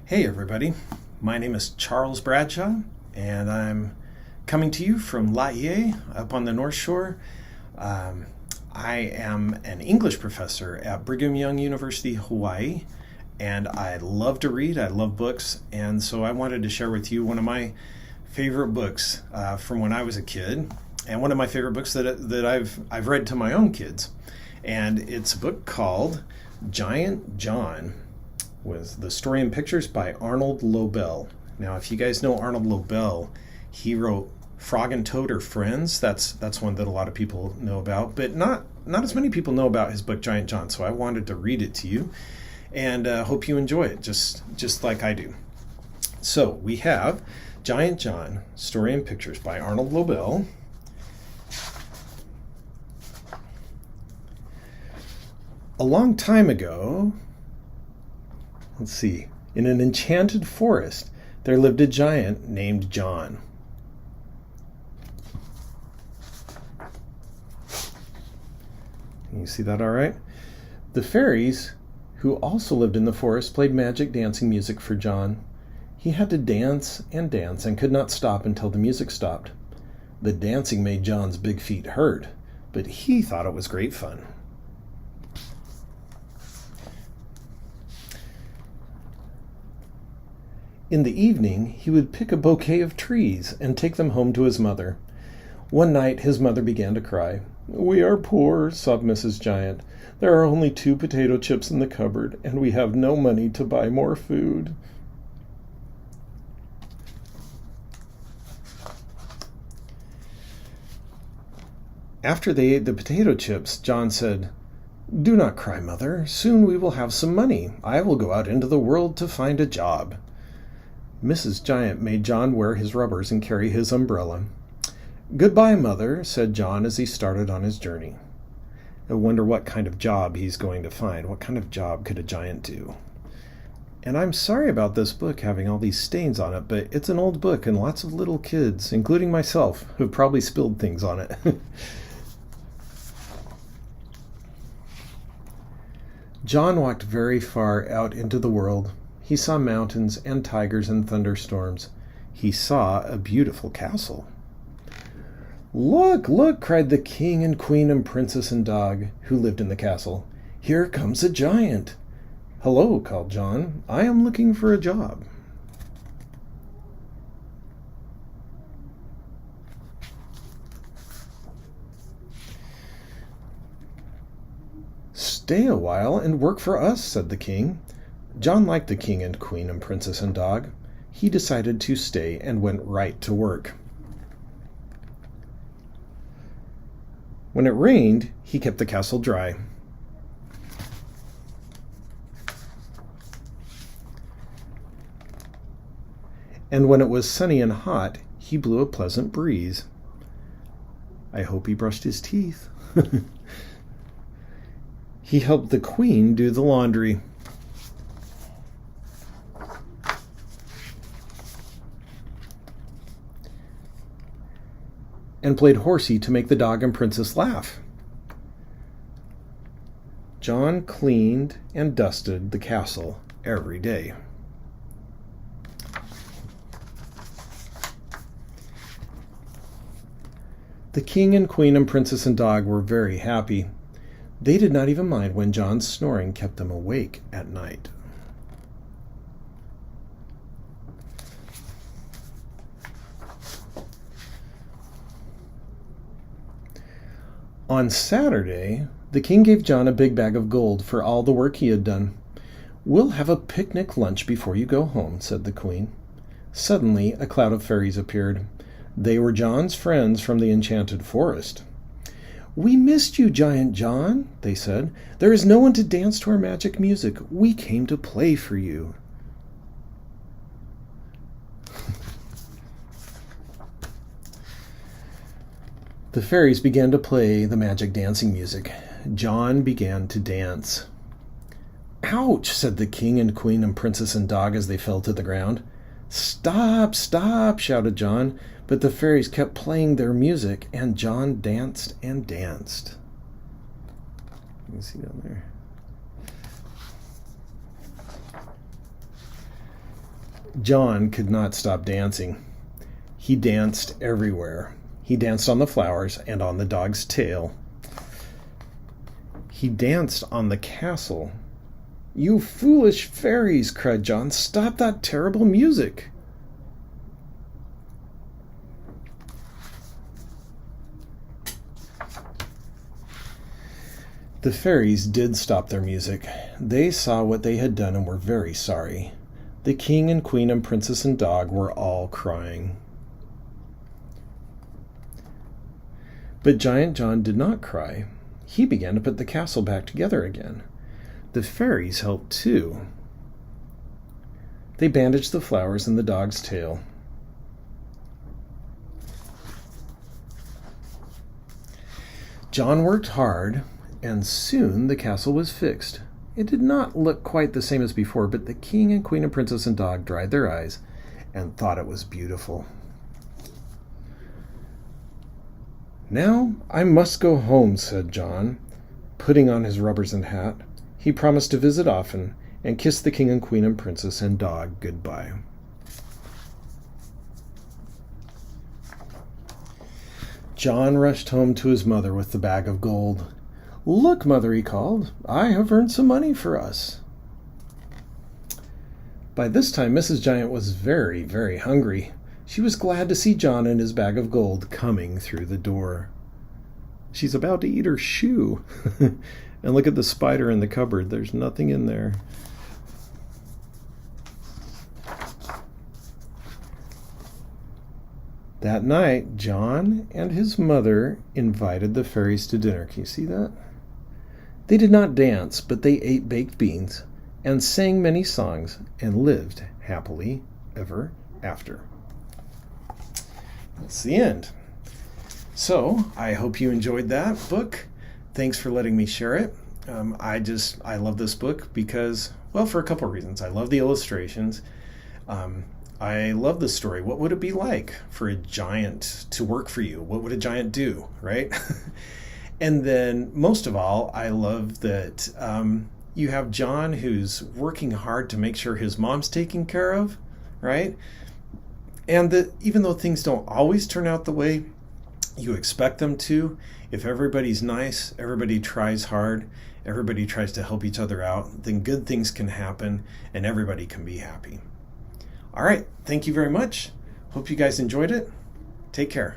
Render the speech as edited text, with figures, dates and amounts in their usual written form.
Hey everybody, my name is Charles Bradshaw, and I'm coming to you from Laie up on the North Shore. I am an English professor at Brigham Young University Hawai'i, and I love to read, I love books, and so I wanted to share with you one of my favorite books from when I was a kid, and one of my favorite books that I've read to my own kids. And it's a book called Giant John, with the story and pictures by Arnold Lobel. Now, if you guys know Arnold Lobel, he wrote Frog and Toad Are Friends. That's one that a lot of people know about, but not as many people know about his book Giant John. So I wanted to read it to you, and hope you enjoy it, just like I do. So we have Giant John, story and pictures by Arnold Lobel. A long time ago, let's see, in an enchanted forest, there lived a giant named John. Can you see that all right? The fairies, who also lived in the forest, played magic dancing music for John. He had to dance and dance and could not stop until the music stopped. The dancing made John's big feet hurt, but he thought it was great fun. In the evening, he would pick a bouquet of trees and take them home to his mother. One night, his mother began to cry. "We are poor," sobbed Mrs. Giant. "There are only 2 potato chips in the cupboard, and we have no money to buy more food." After they ate the potato chips, John said, "Do not cry, Mother. Soon we will have some money. I will go out into the world to find a job." Mrs. Giant made John wear his rubbers and carry his umbrella. "Goodbye, Mother," said John as he started on his journey. I wonder what kind of job he's going to find. What kind of job could a giant do? And I'm sorry about this book having all these stains on it, but it's an old book and lots of little kids, including myself, have probably spilled things on it. John walked very far out into the world. He saw mountains and tigers and thunderstorms. He saw a beautiful castle. "Look, look!" cried the king and queen and princess and dog who lived in the castle. "Here comes a giant." "Hello," called John. "I am looking for a job." "Stay a while and work for us," said the king. John liked the king and queen and princess and dog. He decided to stay and went right to work. When it rained, he kept the castle dry. And when it was sunny and hot, he blew a pleasant breeze. I hope he brushed his teeth. He helped the queen do the laundry. And played horsey to make the dog and princess laugh. John cleaned and dusted the castle every day. The king and queen and princess and dog were very happy. They did not even mind when John's snoring kept them awake at night. On Saturday, the king gave John a big bag of gold for all the work he had done. "We'll have a picnic lunch before you go home," said the queen. Suddenly, a cloud of fairies appeared. They were John's friends from the enchanted forest. "We missed you, Giant John," they said. "There is no one to dance to our magic music. We came to play for you." The fairies began to play the magic dancing music. John began to dance. "Ouch!" said the king and queen and princess and dog as they fell to the ground. "Stop, stop!" shouted John, but the fairies kept playing their music, and John danced and danced. You can see down there. John could not stop dancing. He danced everywhere. He danced on the flowers and on the dog's tail. He danced on the castle. "You foolish fairies," cried John. "Stop that terrible music." The fairies did stop their music. They saw what they had done and were very sorry. The king and queen and princess and dog were all crying. But Giant John did not cry. He began to put the castle back together again. The fairies helped too. They bandaged the flowers in the dog's tail. John worked hard, and soon the castle was fixed. It did not look quite the same as before, but the king and queen and princess and dog dried their eyes and thought it was beautiful. "Now I must go home," said John, putting on his rubbers and hat. He promised to visit often and kiss the king and queen and princess and dog goodbye. John rushed home to his mother with the bag of gold. "Look, Mother," he called, "I have earned some money for us." By this time, Mrs. Giant was very, very hungry. She was glad to see John and his bag of gold coming through the door. She's about to eat her shoe. And look at the spider in the cupboard. There's nothing in there. That night, John and his mother invited the fairies to dinner. Can you see that? They did not dance, but they ate baked beans and sang many songs and lived happily ever after. That's the end. So, I hope you enjoyed that book. Thanks for letting me share it. I love this book because, well, for a couple of reasons. I love the illustrations. I love the story. What would it be like for a giant to work for you? What would a giant do, right? And then, most of all, I love that you have John who's working hard to make sure his mom's taken care of, right? And that even though things don't always turn out the way you expect them to, if everybody's nice, everybody tries hard, everybody tries to help each other out, then good things can happen and everybody can be happy. All right, thank you very much. Hope you guys enjoyed it. Take care.